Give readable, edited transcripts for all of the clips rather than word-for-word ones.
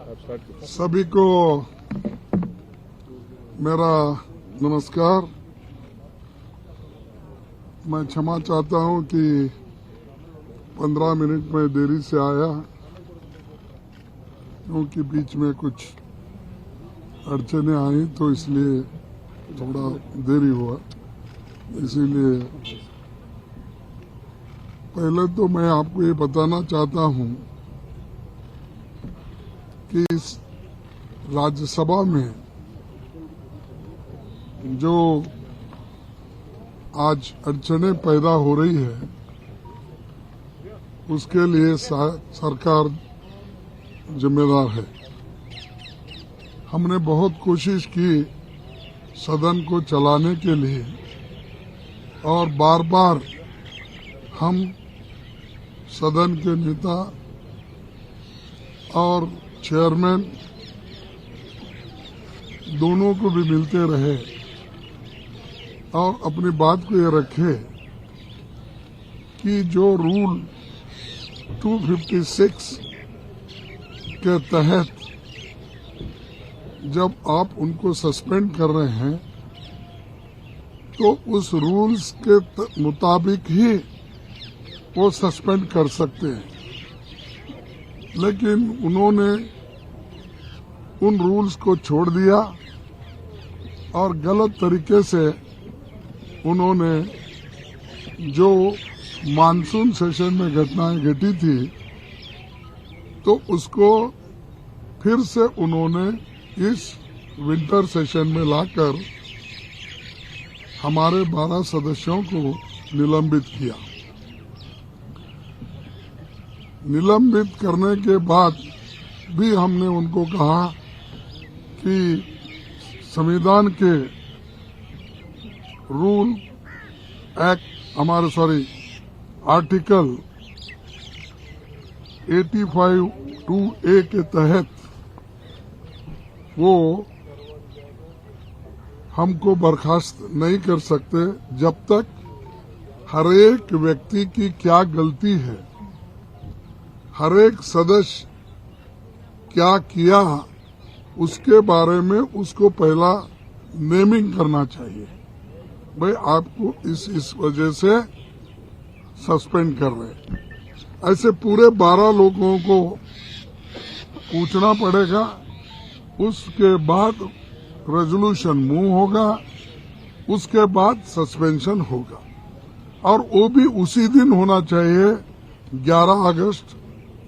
सभी को मेरा नमस्कार। मैं क्षमा चाहता हूं कि 15 मिनट में देरी से आया, क्योंकि बीच में कुछ अड़चने आई तो इसलिए थोड़ा देरी हुआ। इसीलिए पहले तो मैं आपको ये बताना चाहता हूं कि इस राज्यसभा में जो आज अड़चने पैदा हो रही है उसके लिए सरकार जिम्मेदार है। हमने बहुत कोशिश की सदन को चलाने के लिए और बार बार हम सदन के नेता और चेयरमैन दोनों को भी मिलते रहे और अपनी बात को ये रखे कि जो रूल 256 के तहत जब आप उनको सस्पेंड कर रहे हैं तो उस रूल्स के मुताबिक ही वो सस्पेंड कर सकते हैं। लेकिन उन्होंने उन रूल्स को छोड़ दिया और गलत तरीके से उन्होंने जो मानसून सेशन में घटनाएं घटी थी तो उसको फिर से उन्होंने इस विंटर सेशन में लाकर हमारे 12 सदस्यों को निलंबित किया। निलंबित करने के बाद भी हमने उनको कहा कि संविधान के रूल एक्ट आर्टिकल 85(2)A के तहत वो हमको बर्खास्त नहीं कर सकते जब तक हर एक व्यक्ति की क्या गलती है, हर एक सदस्य क्या किया, उसके बारे में उसको पहला नेमिंग करना चाहिए। भाई आपको इस वजह से सस्पेंड कर रहे। ऐसे पूरे 12 लोगों को पूछना पड़ेगा, उसके बाद रेजोल्यूशन मूव होगा, उसके बाद सस्पेंशन होगा और वो भी उसी दिन होना चाहिए। 11 अगस्त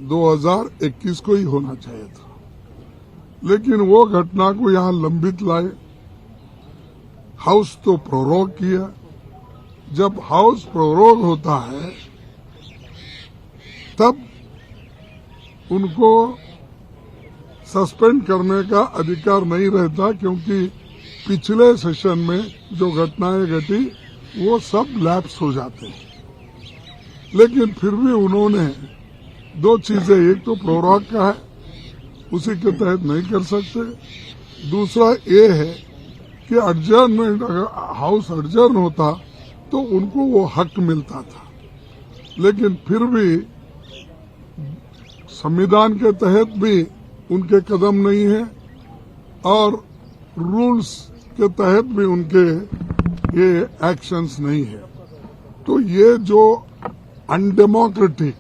2021 को ही होना चाहिए था, लेकिन वो घटना को यहाँ लंबित लाए। हाउस तो प्रोरोग किया। जब हाउस प्रोरोग होता है तब उनको सस्पेंड करने का अधिकार नहीं रहता, क्योंकि पिछले सेशन में जो घटनाएं घटी वो सब लैप्स हो जाते हैं। लेकिन फिर भी उन्होंने दो चीजें, एक तो प्रोरोग का है, उसी के तहत नहीं कर सकते। दूसरा ये है कि एडजर्नमेंट, अगर हाउस एडजर्न होता तो उनको वो हक मिलता था। लेकिन फिर भी संविधान के तहत भी उनके कदम नहीं है और रूल्स के तहत भी उनके ये एक्शंस नहीं है। तो ये जो अनडेमोक्रेटिक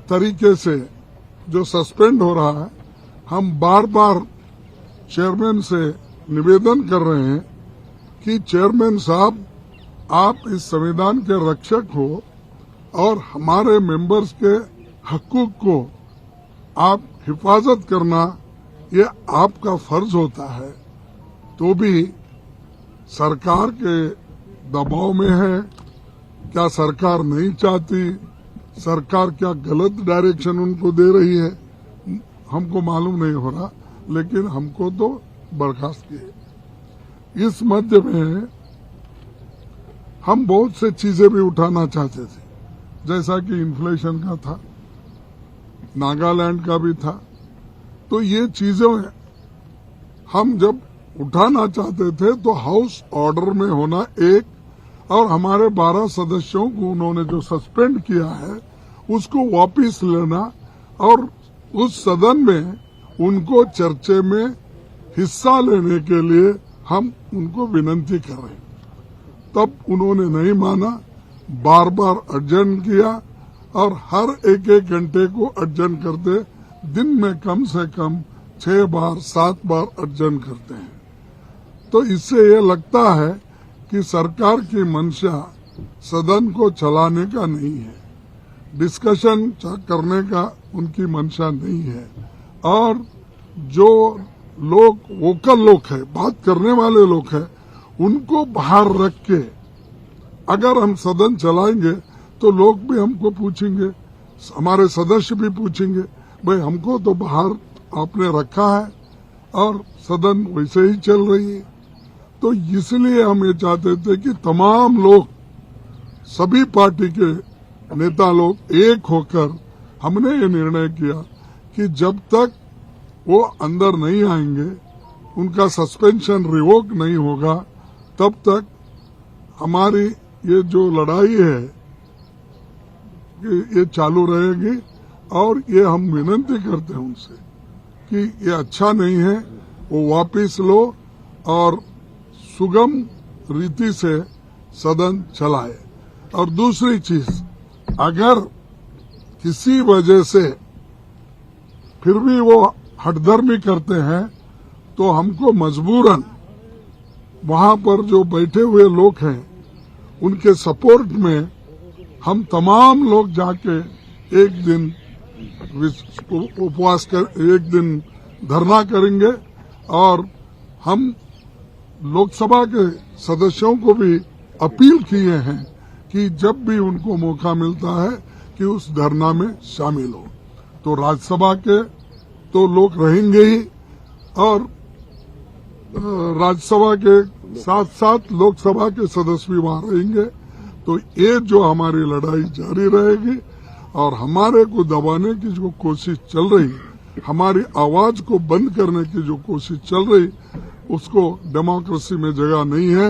तरीके से जो सस्पेंड हो रहा है, हम बार बार चेयरमैन से निवेदन कर रहे हैं कि चेयरमैन साहब, आप इस संविधान के रक्षक हो और हमारे मेंबर्स के हकूक को आप हिफाजत करना ये आपका फर्ज होता है। तो भी सरकार के दबाव में है, क्या सरकार नहीं चाहती, सरकार क्या गलत डायरेक्शन उनको दे रही है, हमको मालूम नहीं हो रहा, लेकिन हमको तो बर्खास्त किए। इस मध्य में हम बहुत से चीजें भी उठाना चाहते थे, जैसा कि इन्फ्लेशन का था, नागालैंड का भी था। तो ये चीजें हम जब उठाना चाहते थे तो हाउस ऑर्डर में होना एक, और हमारे 12 सदस्यों को उन्होंने जो सस्पेंड किया है उसको वापस लेना और उस सदन में उनको चर्चा में हिस्सा लेने के लिए हम उनको विनती कर रहे हैं। तब उन्होंने नहीं माना, बार बार अर्जन किया और हर एक घंटे को अर्जन करते, दिन में कम से कम 6 बार 7 बार अर्जन करते हैं। तो इससे ये लगता है कि सरकार की मंशा सदन को चलाने का नहीं है, डिस्कशन करने का उनकी मंशा नहीं है। और जो लोग वोकल लोग हैं, बात करने वाले लोग हैं, उनको बाहर रख के अगर हम सदन चलाएंगे तो लोग भी हमको पूछेंगे, हमारे सदस्य भी पूछेंगे, भाई हमको तो बाहर आपने रखा है और सदन वैसे ही चल रही है। तो इसलिए हम ये चाहते थे कि तमाम लोग, सभी पार्टी के नेता लोग एक होकर हमने ये निर्णय किया कि जब तक वो अंदर नहीं आएंगे, उनका सस्पेंशन रिवोक नहीं होगा, तब तक हमारी ये जो लड़ाई है ये चालू रहेगी। और ये हम विनती करते हैं उनसे कि ये अच्छा नहीं है, वो वापिस लो और सुगम रीति से सदन चलाए। और दूसरी चीज, अगर किसी वजह से फिर भी वो हठधर्मी करते हैं तो हमको मजबूरन वहां पर जो बैठे हुए लोग हैं उनके सपोर्ट में हम तमाम लोग जाके एक दिन उपवास कर, एक दिन धरना करेंगे। और हम लोकसभा के सदस्यों को भी अपील किए हैं कि जब भी उनको मौका मिलता है कि उस धरना में शामिल हो। तो राज्यसभा के तो लोग रहेंगे ही और राज्यसभा के साथ साथ लोकसभा के सदस्य भी वहां रहेंगे। तो ये जो हमारी लड़ाई जारी रहेगी और हमारे को दबाने की जो कोशिश चल रही, हमारी आवाज को बंद करने की जो कोशिश चल रही, उसको डेमोक्रेसी में जगह नहीं है।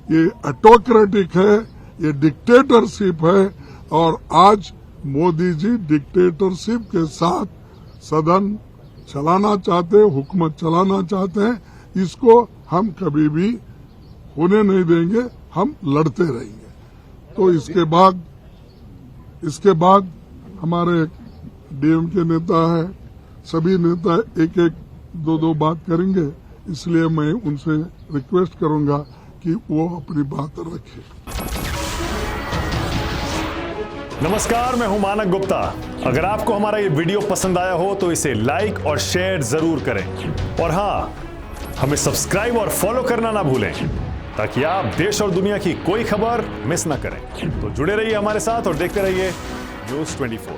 ये ऑटोक्रेटिक है, ये डिक्टेटरशिप है। और आज मोदी जी डिक्टेटरशिप के साथ सदन चलाना चाहते हैं, हुकूमत चलाना चाहते हैं। इसको हम कभी भी होने नहीं देंगे, हम लड़ते रहेंगे। तो इसके बाद हमारे डीएम के नेता है, सभी नेता एक एक दो बात करेंगे, इसलिए मैं उनसे रिक्वेस्ट करूंगा कि वो अपनी बात रखें। नमस्कार, मैं हूं मानक गुप्ता। अगर आपको हमारा ये वीडियो पसंद आया हो तो इसे लाइक और शेयर जरूर करें। और हां, हमें सब्सक्राइब और फॉलो करना ना भूलें ताकि आप देश और दुनिया की कोई खबर मिस ना करें। तो जुड़े रहिए हमारे साथ और देखते रहिए News 24।